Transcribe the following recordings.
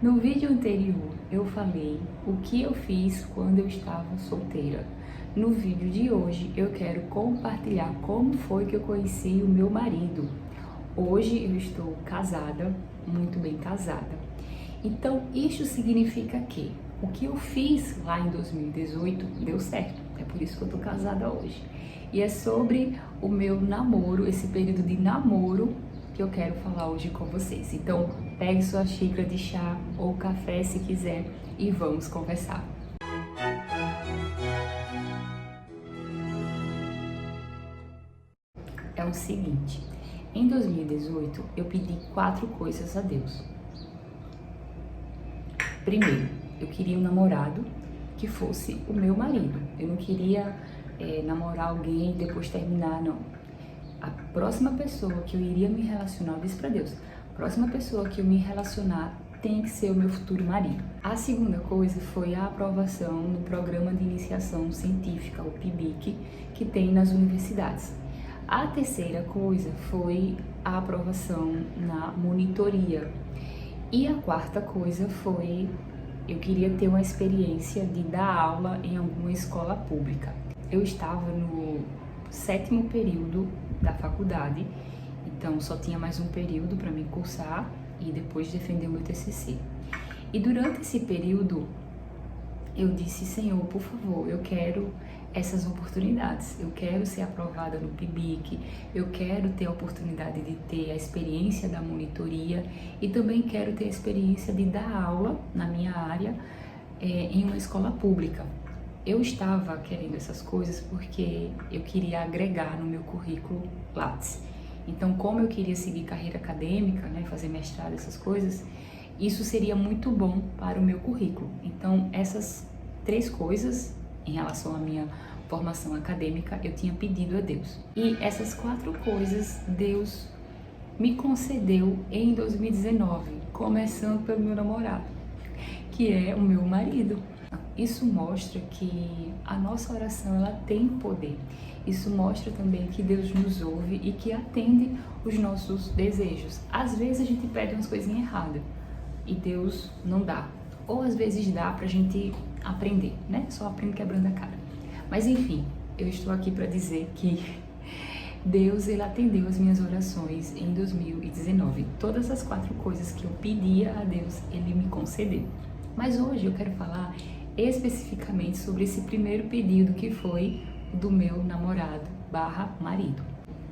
No vídeo anterior eu falei o que eu fiz quando eu estava solteira. No vídeo de hoje eu quero compartilhar como foi que eu conheci o meu marido. Hoje eu estou casada, muito bem casada. Então isso significa que o que eu fiz lá em 2018 deu certo. É por isso que eu tô casada hoje. E é sobre o meu namoro, esse período de namoro que eu quero falar hoje com vocês. Então, pegue sua xícara de chá ou café se quiser e vamos conversar. É o seguinte, em 2018 eu pedi 4 coisas a Deus. Primeiro, eu queria um namorado que fosse o meu marido. Eu não queria namorar alguém e depois terminar, não. A próxima pessoa que eu iria me relacionar, eu disse pra Deus, a próxima pessoa que eu me relacionar tem que ser o meu futuro marido. A segunda coisa foi a aprovação no programa de iniciação científica, o PIBIC, que tem nas universidades. A terceira coisa foi a aprovação na monitoria. E a quarta coisa foi, eu queria ter uma experiência de dar aula em alguma escola pública. Eu estava no 7º período da faculdade, então só tinha mais um período para me cursar e depois defender o meu TCC. E durante esse período eu disse, Senhor, por favor, eu quero essas oportunidades, eu quero ser aprovada no PIBIC, eu quero ter a oportunidade de ter a experiência da monitoria e também quero ter a experiência de dar aula na minha área em uma escola pública. Eu estava querendo essas coisas porque eu queria agregar no meu currículo Lattes. Então, como eu queria seguir carreira acadêmica, né, fazer mestrado, essas coisas, isso seria muito bom para o meu currículo. Então, essas 3 coisas, em relação à minha formação acadêmica, eu tinha pedido a Deus. E essas 4 coisas, Deus me concedeu em 2019, começando pelo meu namorado, que é o meu marido. Isso mostra que a nossa oração ela tem poder. Isso mostra também que Deus nos ouve e que atende os nossos desejos. Às vezes a gente pede umas coisinhas erradas e Deus não dá. Ou às vezes dá pra gente aprender, né? Só aprende quebrando a cara. Mas enfim, eu estou aqui para dizer que Deus ele atendeu as minhas orações em 2019. Todas as 4 coisas que eu pedia a Deus, Ele me concedeu. Mas hoje eu quero falar especificamente sobre esse primeiro pedido que foi do meu namorado / marido.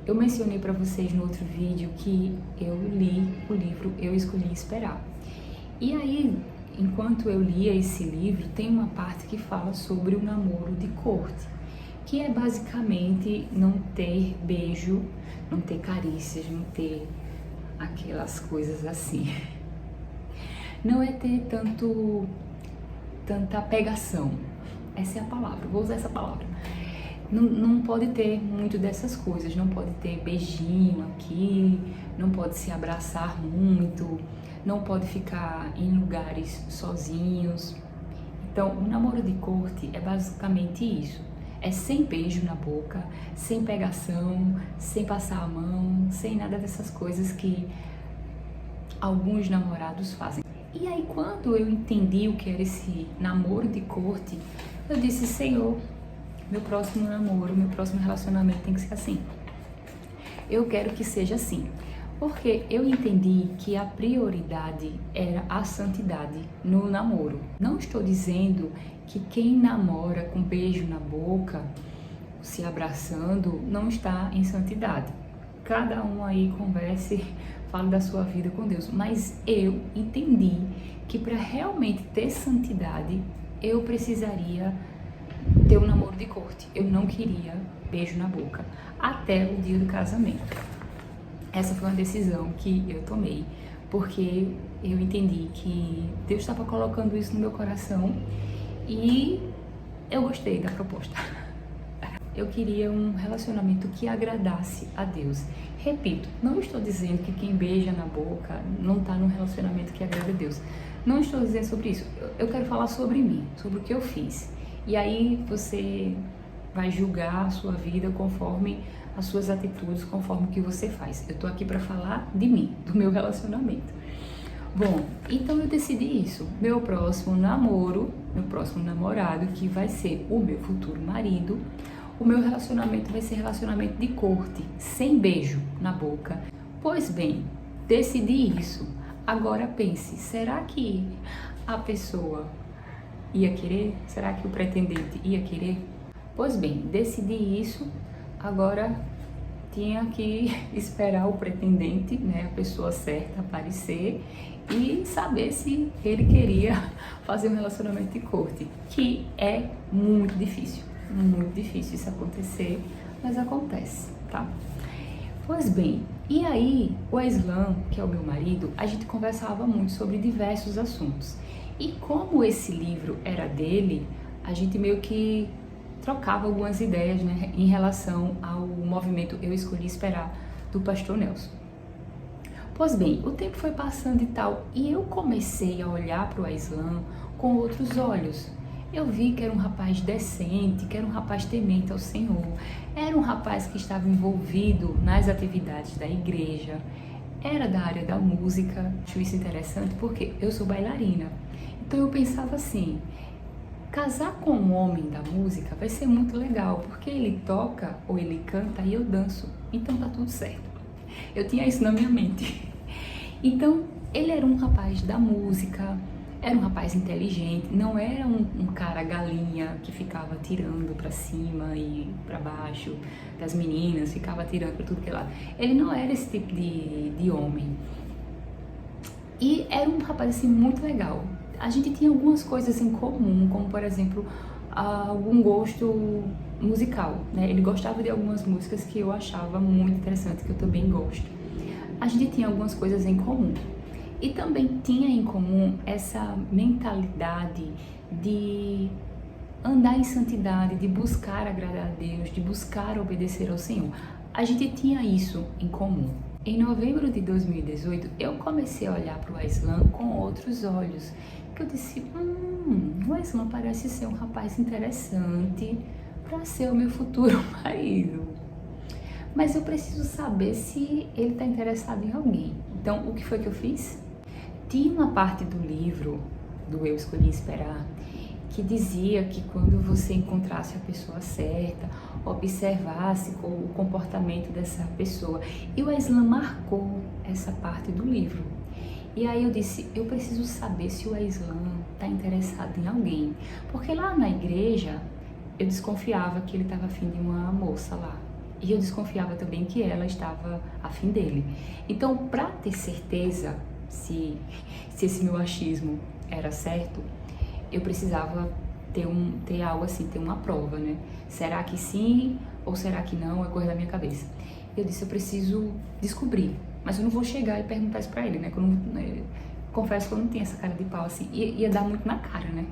Eu mencionei para vocês no outro vídeo que eu li o livro Eu Escolhi Esperar. E aí, enquanto eu lia esse livro, tem uma parte que fala sobre o namoro de corte, que é basicamente não ter beijo, não ter carícias, não ter aquelas coisas assim. Não é ter tanta pegação, essa é a palavra, vou usar essa palavra. Não pode ter muito dessas coisas, não pode ter beijinho aqui, não pode se abraçar muito, não pode ficar em lugares sozinhos. Então, o namoro de corte é basicamente isso, é sem beijo na boca, sem pegação, sem passar a mão, sem nada dessas coisas que alguns namorados fazem. E aí, quando eu entendi o que era esse namoro de corte, eu disse, Senhor, meu próximo namoro, meu próximo relacionamento tem que ser assim. Eu quero que seja assim. Porque eu entendi que a prioridade era a santidade no namoro. Não estou dizendo que quem namora com beijo na boca, se abraçando, não está em santidade. Cada um aí converse, fale da sua vida com Deus. Mas eu entendi que para realmente ter santidade, eu precisaria ter um namoro de corte. Eu não queria beijo na boca até o dia do casamento. Essa foi uma decisão que eu tomei, porque eu entendi que Deus estava colocando isso no meu coração e eu gostei da proposta. Eu queria um relacionamento que agradasse a Deus. Repito, não estou dizendo que quem beija na boca não está num relacionamento que agrada a Deus. Não estou dizendo sobre isso. Eu quero falar sobre mim, sobre o que eu fiz. E aí você vai julgar a sua vida conforme as suas atitudes, conforme o que você faz. Eu tô aqui para falar de mim, do meu relacionamento. Bom, então eu decidi isso. Meu próximo namoro, meu próximo namorado, que vai ser o meu futuro marido, o meu relacionamento vai ser relacionamento de corte, sem beijo na boca. Pois bem, decidi isso. Agora pense, será que a pessoa ia querer? Será que o pretendente ia querer? Pois bem, decidi isso. Agora tinha que esperar o pretendente, né, a pessoa certa aparecer e saber se ele queria fazer um relacionamento de corte, que é muito difícil isso acontecer, mas acontece, tá? Pois bem, e aí o Aislan, que é o meu marido, a gente conversava muito sobre diversos assuntos. E como esse livro era dele, a gente meio que trocava algumas ideias, né, em relação ao movimento Eu Escolhi Esperar, do pastor Nelson. Pois bem, o tempo foi passando e tal, e eu comecei a olhar para o Aislan com outros olhos. Eu vi que era um rapaz decente, que era um rapaz temente ao Senhor, era um rapaz que estava envolvido nas atividades da igreja, era da área da música. Acho isso interessante porque eu sou bailarina, então eu pensava assim, casar com um homem da música vai ser muito legal, porque ele toca ou ele canta e eu danço, então tá tudo certo. Eu tinha isso na minha mente. Então, ele era um rapaz da música, era um rapaz inteligente, não era um cara galinha que ficava tirando pra cima e pra baixo das meninas, ficava tirando pra tudo que é lado. Ele não era esse tipo de homem. E era um rapaz assim muito legal. A gente tinha algumas coisas em comum, como por exemplo, algum gosto musical, né? Ele gostava de algumas músicas que eu achava muito interessante, que eu também gosto. A gente tinha algumas coisas em comum. E também tinha em comum essa mentalidade de andar em santidade, de buscar agradar a Deus, de buscar obedecer ao Senhor. A gente tinha isso em comum. Em novembro de 2018, eu comecei a olhar para o Aislan com outros olhos. Que eu disse, o Aislan parece ser um rapaz interessante para ser o meu futuro marido. Mas eu preciso saber se ele está interessado em alguém. Então, o que foi que eu fiz? Tinha uma parte do livro, do Eu Escolhi Esperar, que dizia que quando você encontrasse a pessoa certa, observasse o comportamento dessa pessoa. E o Aislan marcou essa parte do livro. E aí eu disse, eu preciso saber se o Aislan está interessado em alguém. Porque lá na igreja, eu desconfiava que ele estava afim de uma moça lá. E eu desconfiava também que ela estava afim dele. Então, para ter certeza se esse meu achismo era certo, eu precisava ter algo assim, ter uma prova, né? Será que sim ou será que não? É coisa da minha cabeça. Eu disse, eu preciso descobrir, mas eu não vou chegar e perguntar isso pra ele, né? Confesso que eu não tinha essa cara de pau assim, ia dar muito na cara, né?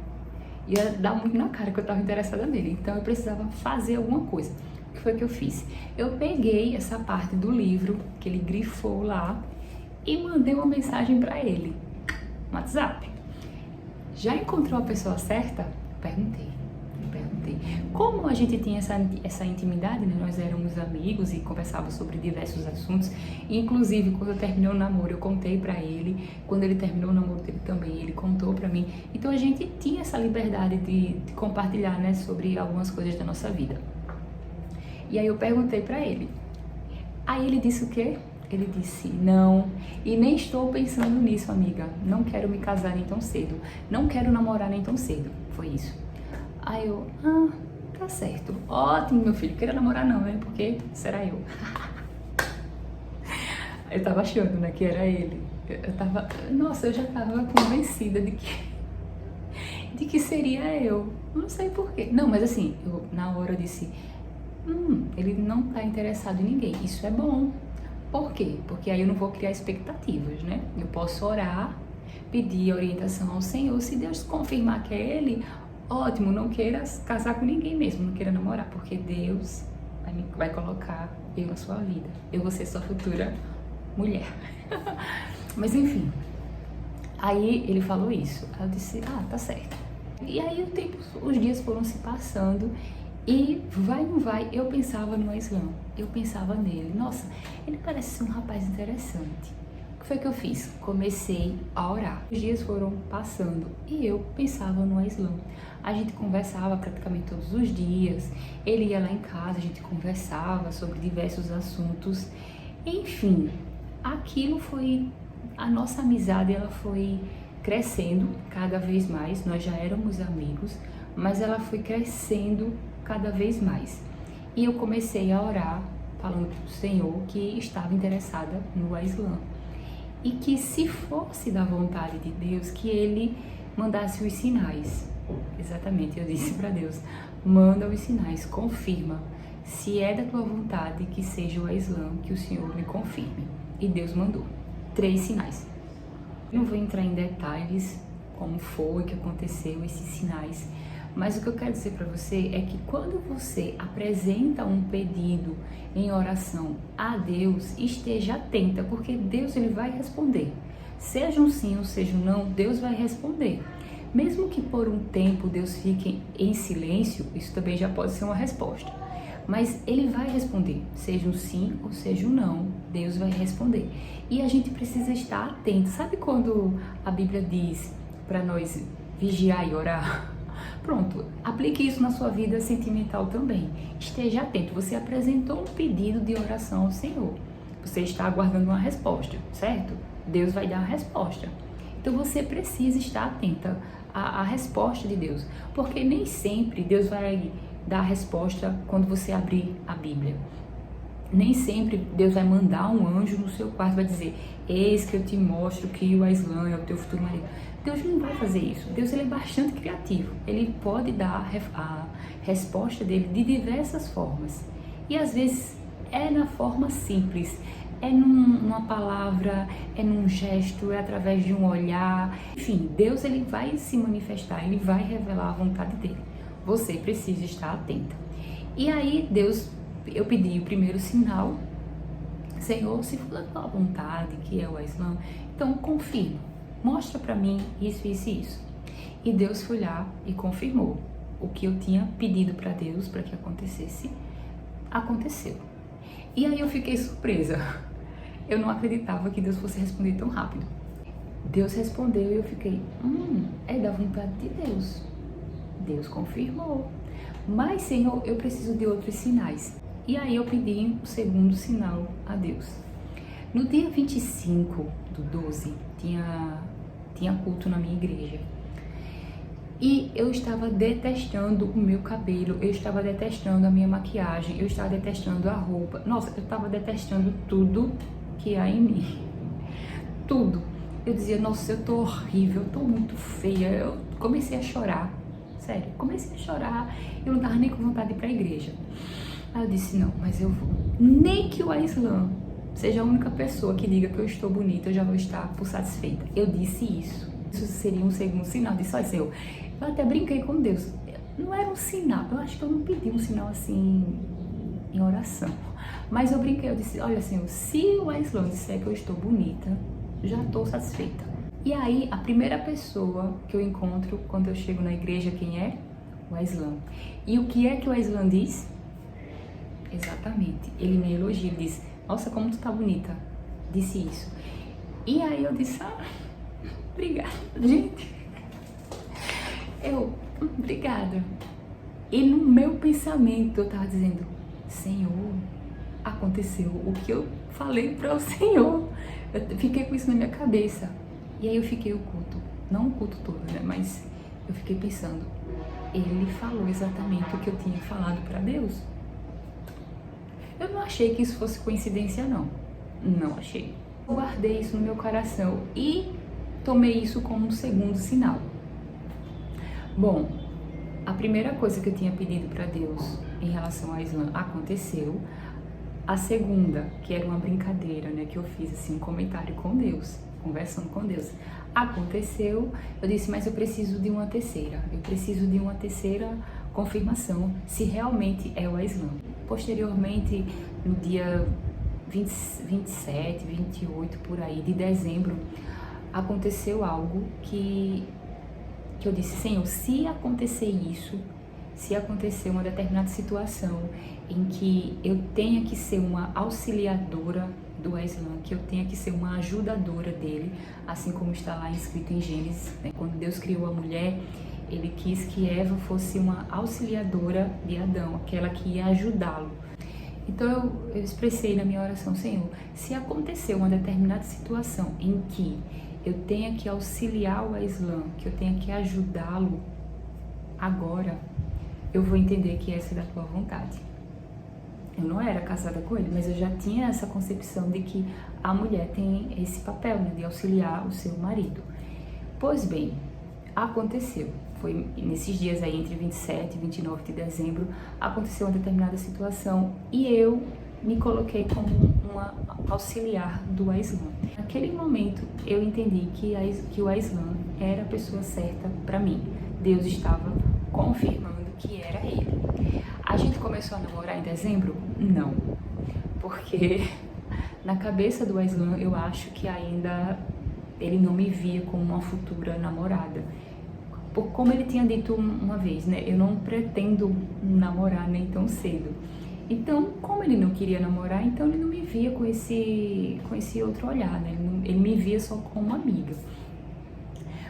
Ia dar muito na cara que eu tava interessada nele, então eu precisava fazer alguma coisa. O que foi que eu fiz? Eu peguei essa parte do livro que ele grifou lá e mandei uma mensagem pra ele no WhatsApp. Já encontrou a pessoa certa? Perguntei. Como a gente tinha essa intimidade, né? Nós éramos amigos e conversávamos sobre diversos assuntos. Inclusive, quando eu terminei o namoro, eu contei pra ele. Quando ele terminou o namoro dele também, ele contou pra mim. Então, a gente tinha essa liberdade de compartilhar, né? Sobre algumas coisas da nossa vida. E aí, eu perguntei pra ele. Aí, ele disse o quê? Ele disse, não, e nem estou pensando nisso, amiga. Não quero me casar nem tão cedo. Não quero namorar nem tão cedo. Foi isso. Aí eu, tá certo. Ótimo, meu filho. Queria namorar não, né? Porque será eu. Eu tava achando, né, que era ele. Eu já tava convencida de que seria eu. Não sei porquê. Não, mas assim, na hora eu disse, ele não tá interessado em ninguém. Isso é bom. Por quê? Porque aí eu não vou criar expectativas, né? Eu posso orar, pedir orientação ao Senhor. Se Deus confirmar que é ele, ótimo, não queira casar com ninguém mesmo, não queira namorar, porque Deus vai colocar eu na sua vida. Eu vou ser sua futura mulher. Mas enfim, aí ele falou isso. Aí eu disse, tá certo. E aí os dias foram se passando e vai ou não vai, eu pensava no Aislan, eu pensava nele. Nossa, ele parece ser um rapaz interessante. que foi que eu fiz? Comecei a orar. Os dias foram passando e eu pensava no Islã. A gente conversava praticamente todos os dias. Ele ia lá em casa, a gente conversava sobre diversos assuntos. Enfim, aquilo foi... A nossa amizade, ela foi crescendo cada vez mais. Nós já éramos amigos, mas ela foi crescendo cada vez mais. E eu comecei a orar, falando para o Senhor que estava interessada no Islã. E que se fosse da vontade de Deus, que Ele mandasse os sinais. Exatamente, eu disse para Deus, manda os sinais, confirma. Se é da tua vontade que seja o Islã, que o Senhor me confirme. E Deus mandou 3 sinais. Não vou entrar em detalhes como foi que aconteceu esses sinais, mas o que eu quero dizer para você é que quando você apresenta um pedido em oração a Deus, esteja atenta, porque Deus ele vai responder. Seja um sim ou seja um não, Deus vai responder. Mesmo que por um tempo Deus fique em silêncio, isso também já pode ser uma resposta. Mas Ele vai responder, seja um sim ou seja um não, Deus vai responder. E a gente precisa estar atento. Sabe quando a Bíblia diz para nós vigiar e orar? Pronto, aplique isso na sua vida sentimental também. Esteja atento, você apresentou um pedido de oração ao Senhor. Você está aguardando uma resposta, certo? Deus vai dar a resposta. Então você precisa estar atenta à resposta de Deus. Porque nem sempre Deus vai dar a resposta quando você abrir a Bíblia. Nem sempre Deus vai mandar um anjo no seu quarto e vai dizer, eis que eu te mostro que o Islã é o teu futuro marido. Deus não vai fazer isso. Deus ele é bastante criativo. Ele pode dar a resposta dele de diversas formas. E às vezes é na forma simples. É numa palavra, é num gesto, é através de um olhar. Enfim, Deus ele vai se manifestar, ele vai revelar a vontade dele. Você precisa estar atenta. E aí Deus, eu pedi o primeiro sinal. Senhor, se for da tua vontade, que é o Islã, então confirma. Mostra para mim isso, isso e isso. E Deus foi lá e confirmou. O que eu tinha pedido para Deus para que acontecesse, aconteceu. E aí eu fiquei surpresa. Eu não acreditava que Deus fosse responder tão rápido. Deus respondeu e eu fiquei, é da vontade de Deus. Deus confirmou. Mas, Senhor, eu preciso de outros sinais. E aí eu pedi o segundo sinal a Deus. No dia 25/12, tinha culto na minha igreja. E eu estava detestando o meu cabelo, eu estava detestando a minha maquiagem, eu estava detestando a roupa. Nossa, eu estava detestando tudo que há em mim. Tudo. Eu dizia, nossa, eu tô horrível, eu tô muito feia. Eu comecei a chorar. Sério, comecei a chorar. Eu não tava nem com vontade de ir pra igreja. Aí eu disse, não, mas eu vou. Nem que o Islã seja a única pessoa que diga que eu estou bonita, eu já vou estar por satisfeita. Eu disse isso. Isso seria um segundo sinal. Eu disse, olha, Senhor, eu até brinquei com Deus. Não era um sinal, eu acho que eu não pedi um sinal assim em oração. Mas eu brinquei, eu disse, olha, Senhor, se o Islã disser que eu estou bonita, já estou satisfeita. E aí, a primeira pessoa que eu encontro quando eu chego na igreja, quem é? O Islã. E o que é que o Islã diz? Exatamente, ele me elogia, ele diz, nossa, como tu tá bonita. Disse isso. E aí eu disse, obrigada, gente. Obrigada. E no meu pensamento eu tava dizendo, Senhor, aconteceu o que eu falei para o Senhor. Eu fiquei com isso na minha cabeça. E aí eu fiquei o culto, não o culto todo, né? Mas eu fiquei pensando, ele falou exatamente o que eu tinha falado para Deus. Eu não achei que isso fosse coincidência, não. Não achei. Eu guardei isso no meu coração e tomei isso como um segundo sinal. Bom, a primeira coisa que eu tinha pedido para Deus em relação ao Islã aconteceu. A segunda, que era uma brincadeira, né, que eu fiz assim, um comentário com Deus, conversando com Deus, aconteceu. Eu disse, mas eu preciso de uma terceira. Eu preciso de uma terceira confirmação se realmente é o Islã. Posteriormente, no dia 27, 28, por aí, de dezembro, aconteceu algo que eu disse, Senhor, se acontecer isso, se acontecer uma determinada situação em que eu tenha que ser uma auxiliadora do Aslan, que eu tenha que ser uma ajudadora dele, assim como está lá escrito em Gênesis, né? Quando Deus criou a mulher, ele quis que Eva fosse uma auxiliadora de Adão, aquela que ia ajudá-lo. Então eu expressei na minha oração: Senhor, se acontecer uma determinada situação em que eu tenha que auxiliar o Aslan, que eu tenha que ajudá-lo agora, eu vou entender que essa é da tua vontade. Eu não era casada com ele, mas eu já tinha essa concepção de que a mulher tem esse papel, né, de auxiliar o seu marido. Pois bem, aconteceu. Foi nesses dias aí, entre 27 e 29 de dezembro, aconteceu uma determinada situação e eu me coloquei como uma auxiliar do Aslan. Naquele momento, eu entendi que o Aslan era a pessoa certa para mim. Deus estava confirmando que era ele. A gente começou a namorar em dezembro? Não. Porque na cabeça do Aslan, eu acho que ainda ele não me via como uma futura namorada. Por como ele tinha dito uma vez, né? Eu não pretendo namorar nem tão cedo. Então, como ele não queria namorar, então ele não me via com esse outro olhar, né? Ele me via só como amiga.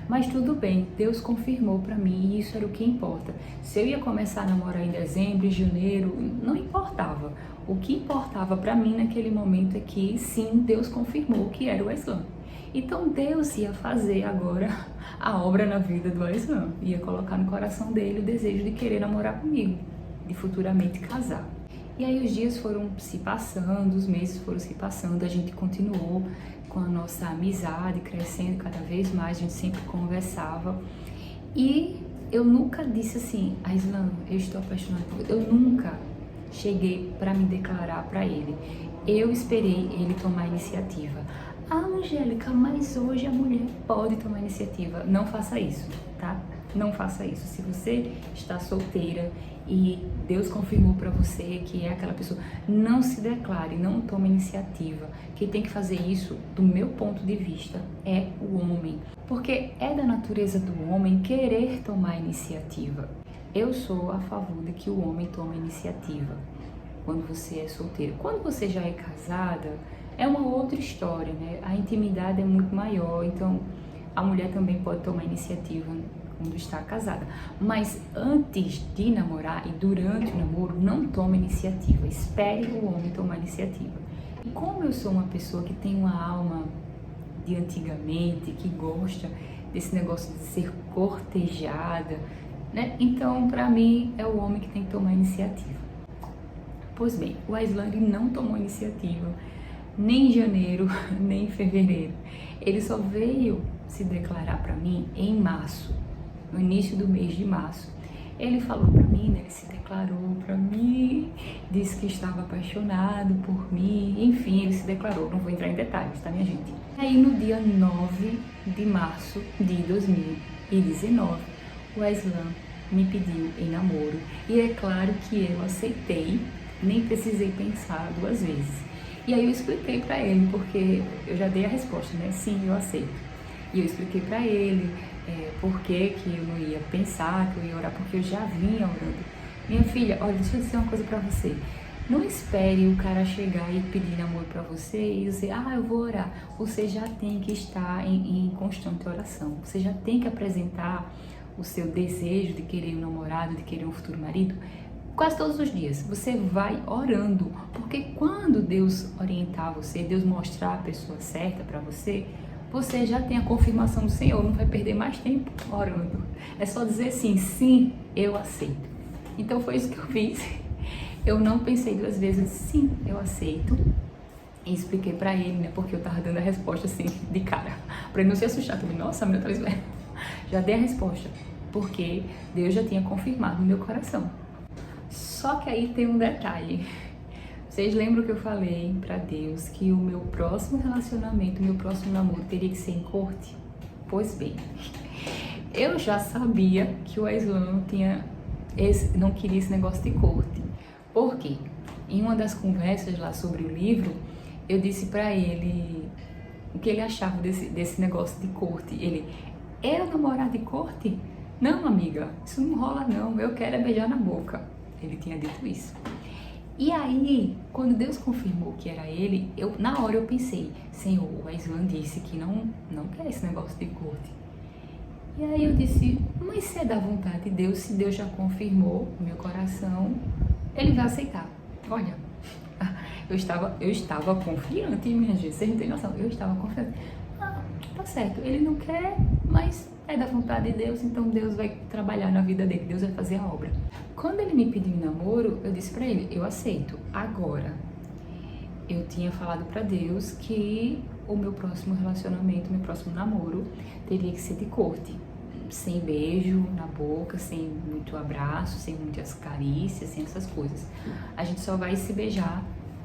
Mas tudo bem, Deus confirmou pra mim e isso era o que importa. Se eu ia começar a namorar em dezembro, em janeiro, não importava. O que importava pra mim naquele momento é que sim, Deus confirmou que era o Aslan. Então Deus ia fazer agora a obra na vida do Aslan, ia colocar no coração dele o desejo de querer namorar comigo, de futuramente casar. E aí os dias foram se passando, os meses foram se passando, a gente continuou com a nossa amizade crescendo cada vez mais, a gente sempre conversava. E eu nunca disse assim: Aslan, eu estou apaixonada por você. Eu nunca cheguei para me declarar para ele. Eu esperei ele tomar a iniciativa. Ah, Angélica, mas hoje a mulher pode tomar iniciativa. Não faça isso, tá? Não faça isso. Se você está solteira e Deus confirmou para você que é aquela pessoa, não se declare, não tome iniciativa. Quem tem que fazer isso, do meu ponto de vista, é o homem. Porque é da natureza do homem querer tomar iniciativa. Eu sou a favor de que o homem tome iniciativa quando você é solteiro. Quando você já é casada, é uma outra história, né? A intimidade é muito maior, então a mulher também pode tomar iniciativa quando está casada. Mas antes de namorar e durante o namoro, não tome iniciativa. Espere o homem tomar iniciativa. E como eu sou uma pessoa que tem uma alma de antigamente, que gosta desse negócio de ser cortejada, né? Então, para mim, é o homem que tem que tomar iniciativa. Pois bem, o Aslan não tomou iniciativa nem em janeiro, nem em fevereiro. Ele só veio se declarar para mim em março, no início do mês de março. Ele falou para mim, né, ele se declarou para mim, disse que estava apaixonado por mim, enfim, ele se declarou, não vou entrar em detalhes, tá, minha gente? Aí no dia 9 de março de 2019, o Aslan me pediu em namoro e é claro que eu aceitei, nem precisei pensar duas vezes. E aí eu expliquei pra ele, porque eu já dei a resposta, né? Sim, eu aceito. E eu expliquei pra ele por que eu não ia pensar, que eu ia orar, porque eu já vinha orando. Minha filha, olha, deixa eu dizer uma coisa pra você. Não espere o cara chegar e pedir namoro pra você e dizer, eu vou orar. Você já tem que estar em constante oração. Você já tem que apresentar o seu desejo de querer um namorado, de querer um futuro marido, quase todos os dias. Você vai orando, porque quando Deus orientar você, Deus mostrar a pessoa certa para você, você já tem a confirmação do Senhor, não vai perder mais tempo orando. É só dizer assim, sim, eu aceito. Então foi isso que eu fiz. Eu não pensei duas vezes, sim, eu aceito. E expliquei para ele, né, porque eu tava dando a resposta assim, de cara, para ele não se assustar também. Nossa, a menina tá velha. Já dei a resposta, porque Deus já tinha confirmado no meu coração. Só que aí tem um detalhe. Vocês lembram que eu falei pra Deus que o meu próximo relacionamento, o meu próximo namoro teria que ser em corte? Pois bem, eu já sabia que o Aslan não queria esse negócio de corte. Por quê? Em uma das conversas lá sobre o livro, eu disse pra ele o que ele achava desse negócio de corte. Ele, era namorar de corte? Não, amiga, isso não rola não, eu quero é beijar na boca. Ele tinha dito isso. E aí, quando Deus confirmou que era ele, na hora eu pensei, Senhor, o Aislan disse que não quer esse negócio de corte. E aí eu disse, mas se é da vontade de Deus, se Deus já confirmou o meu coração, ele vai aceitar. Olha, eu estava confiante, minha gente, vocês não têm noção, eu estava confiante. Tá certo, ele não quer, mas é da vontade de Deus, então Deus vai trabalhar na vida dele, Deus vai fazer a obra. Quando ele me pediu em namoro, eu disse pra ele, eu aceito. Agora, eu tinha falado pra Deus que o meu próximo relacionamento, meu próximo namoro, teria que ser de corte. Sem beijo na boca, sem muito abraço, sem muitas carícias, sem essas coisas. A gente só vai se beijar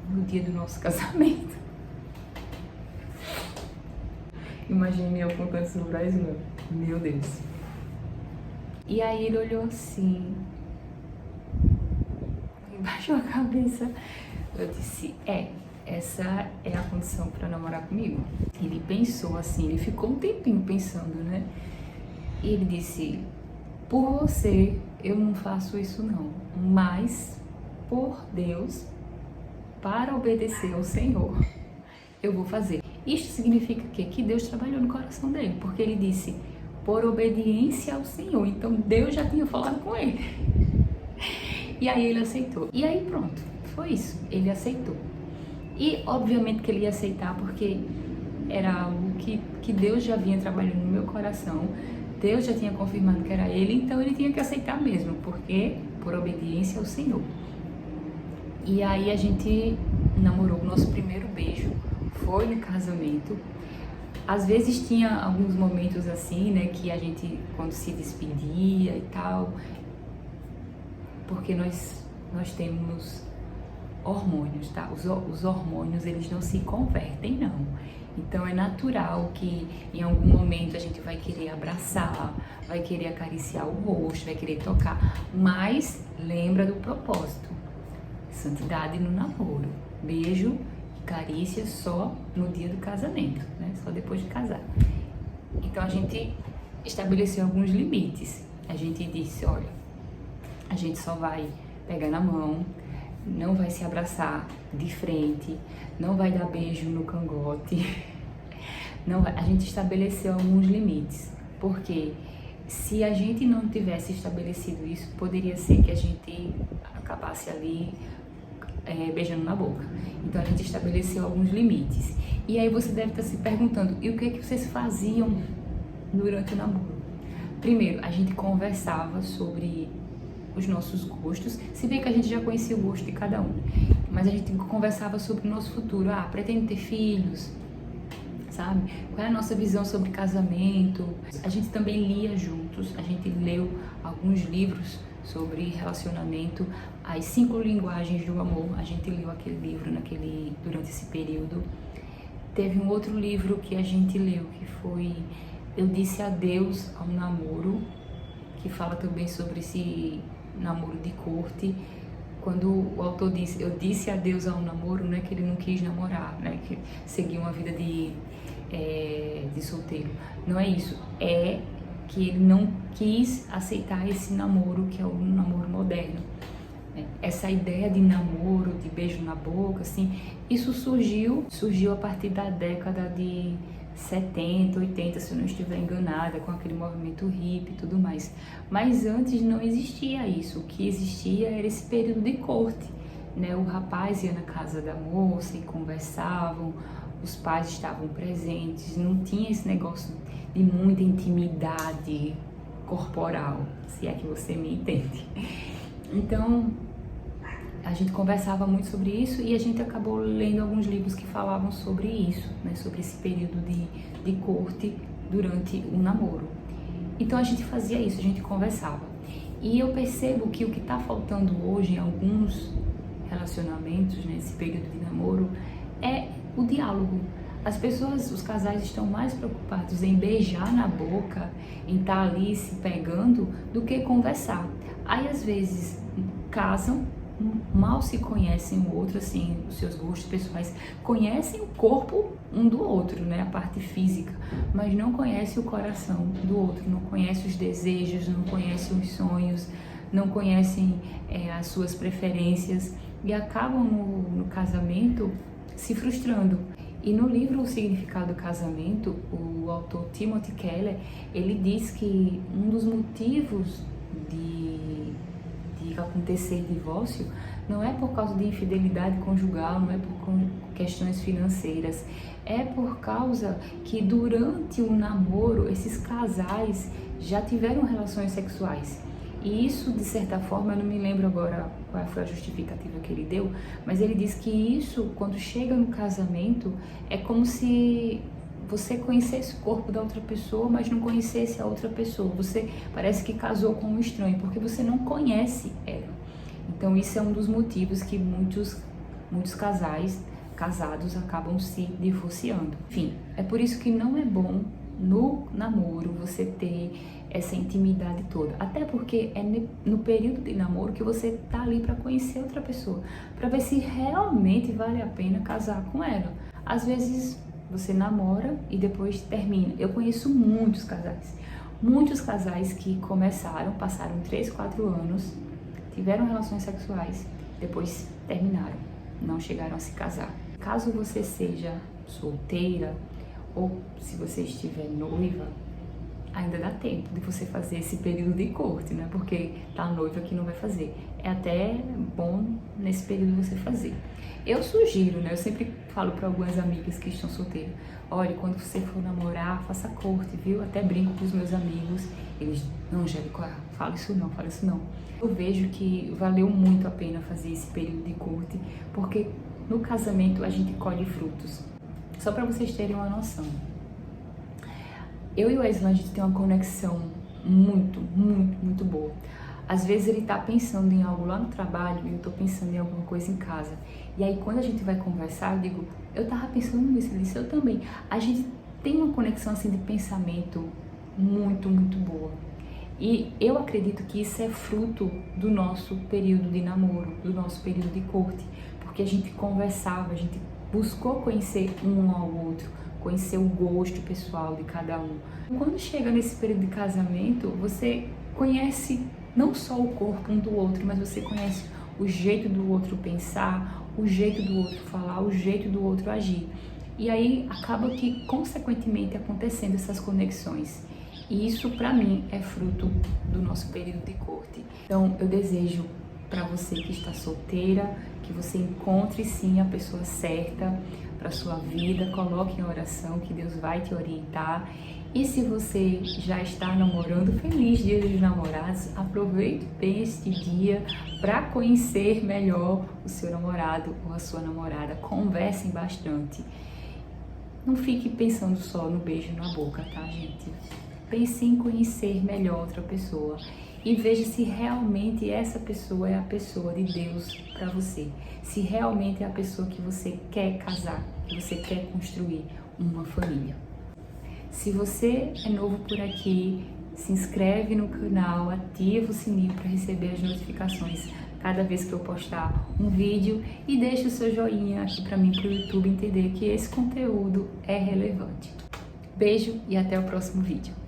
no dia do nosso casamento. Imagine eu contando isso no Brasil. Meu Deus. E aí ele olhou assim, baixou a cabeça. Eu disse, essa é a condição para namorar comigo. Ele pensou assim, ele ficou um tempinho pensando, né? E ele disse, por você eu não faço isso não, mas por Deus, para obedecer ao Senhor, eu vou fazer. Isto significa que Deus trabalhou no coração dele, porque ele disse, por obediência ao Senhor. Então Deus já tinha falado com ele. E aí ele aceitou. E aí pronto, foi isso, ele aceitou. E obviamente que ele ia aceitar porque era algo que Deus já vinha trabalhando no meu coração. Deus já tinha confirmado que era ele, então ele tinha que aceitar mesmo, porque por obediência ao Senhor. E aí a gente namorou, o nosso primeiro beijo foi no casamento. Às vezes tinha alguns momentos assim, né, que a gente, quando se despedia e tal, porque nós temos hormônios, tá? Os hormônios, eles não se convertem, não. Então é natural que em algum momento a gente vai querer abraçar, vai querer acariciar o rosto, vai querer tocar, mas lembra do propósito. Santidade no namoro. Beijo e carícia só no dia do casamento, né? Só depois de casar. Então a gente estabeleceu alguns limites. A gente disse, olha, a gente só vai pegar na mão, não vai se abraçar de frente, não vai dar beijo no cangote. Não vai. A gente estabeleceu alguns limites, porque se a gente não tivesse estabelecido isso, poderia ser que a gente acabasse ali beijando na boca. Então a gente estabeleceu alguns limites. E aí você deve estar se perguntando, e o que é que vocês faziam durante o namoro? Primeiro, a gente conversava sobre os nossos gostos, se bem que a gente já conhecia o gosto de cada um, mas a gente conversava sobre o nosso futuro. Pretende ter filhos, sabe? Qual é a nossa visão sobre casamento? A gente também lia juntos, a gente leu alguns livros sobre relacionamento, as 5 linguagens do amor, a gente leu aquele livro durante esse período. Teve um outro livro que a gente leu, que foi Eu Disse Adeus ao Namoro, que fala também sobre esse namoro de corte. Quando o autor diz, eu disse adeus ao namoro, não é que ele não quis namorar, né, que seguia uma vida de solteiro. Não é isso, é que ele não quis aceitar esse namoro, que é o namoro moderno. Essa ideia de namoro, de beijo na boca, assim, isso surgiu a partir da década de 70, 80, se eu não estiver enganada, com aquele movimento hippie e tudo mais. Mas antes não existia isso. O que existia era esse período de corte, né? O rapaz ia na casa da moça e conversavam, os pais estavam presentes, não tinha esse negócio de muita intimidade corporal, se é que você me entende. Então, a gente conversava muito sobre isso e a gente acabou lendo alguns livros que falavam sobre isso, né? Sobre esse período de corte durante o namoro. Então a gente fazia isso, a gente conversava. E eu percebo que o que está faltando hoje em alguns relacionamentos, nesse período de namoro, é o diálogo. As pessoas, os casais estão mais preocupados em beijar na boca, em estar ali se pegando, do que conversar. Aí às vezes casam, mal se conhecem o outro, assim, os seus gostos pessoais, conhecem o corpo um do outro, né, a parte física, mas não conhece o coração do outro, não conhece os desejos, não conhece os sonhos, não conhecem as suas preferências e acabam no casamento se frustrando. E no livro O Significado do Casamento, o autor Timothy Keller, ele diz que um dos motivos de acontecer divórcio não é por causa de infidelidade conjugal, não é por questões financeiras, é por causa que durante o namoro esses casais já tiveram relações sexuais. E isso, de certa forma, eu não me lembro agora qual foi a justificativa que ele deu, mas ele diz que isso, quando chega no casamento, é como se você conhecesse o corpo da outra pessoa, mas não conhecesse a outra pessoa. Você parece que casou com um estranho, porque você não conhece ela. Então isso é um dos motivos que muitos casais casados acabam se divorciando. Enfim, é por isso que não é bom no namoro você ter essa intimidade toda, até porque é no período de namoro que você tá ali para conhecer outra pessoa, para ver se realmente vale a pena casar com ela. Às vezes você namora e depois termina. Eu conheço muitos casais que começaram, passaram 3, 4 anos, tiveram relações sexuais, depois terminaram, não chegaram a se casar. Caso você seja solteira ou se você estiver noiva, ainda dá tempo de você fazer esse período de corte, né? Porque tá noiva que não vai fazer. É até bom nesse período você fazer. Eu sugiro, né? Eu sempre falo para algumas amigas que estão solteiras: olha, quando você for namorar, faça corte, viu? Até brinco com os meus amigos. Eles: não, Angélica, fala isso não, fala isso não. Eu vejo que valeu muito a pena fazer esse período de corte, porque no casamento a gente colhe frutos. Só para vocês terem uma noção. Eu e o Aislan, a gente tem uma conexão muito boa. Às vezes ele tá pensando em algo lá no trabalho e eu tô pensando em alguma coisa em casa. E aí quando a gente vai conversar, eu digo: eu tava pensando nisso, ele disse: eu também. A gente tem uma conexão assim de pensamento muito boa. E eu acredito que isso é fruto do nosso período de namoro, do nosso período de corte, porque a gente conversava, a gente buscou conhecer um ao outro, conhecer o gosto pessoal de cada um. Quando chega nesse período de casamento, você conhece não só o corpo um do outro, mas você conhece o jeito do outro pensar, o jeito do outro falar, o jeito do outro agir. E aí acaba que, consequentemente, acontecendo essas conexões. E isso, para mim, é fruto do nosso período de corte. Então, eu desejo para você que está solteira, que você encontre sim a pessoa certa para sua vida, coloque em oração que Deus vai te orientar. E se você já está namorando, feliz Dia dos Namorados, aproveite bem este dia para conhecer melhor o seu namorado ou a sua namorada, conversem bastante. Não fique pensando só no beijo na boca, tá, gente? Pense em conhecer melhor outra pessoa e veja se realmente essa pessoa é a pessoa de Deus para você. Se realmente é a pessoa que você quer casar, que você quer construir uma família. Se você é novo por aqui, se inscreve no canal, ativa o sininho para receber as notificações cada vez que eu postar um vídeo e deixa o seu joinha aqui para mim, para o YouTube entender que esse conteúdo é relevante. Beijo e até o próximo vídeo.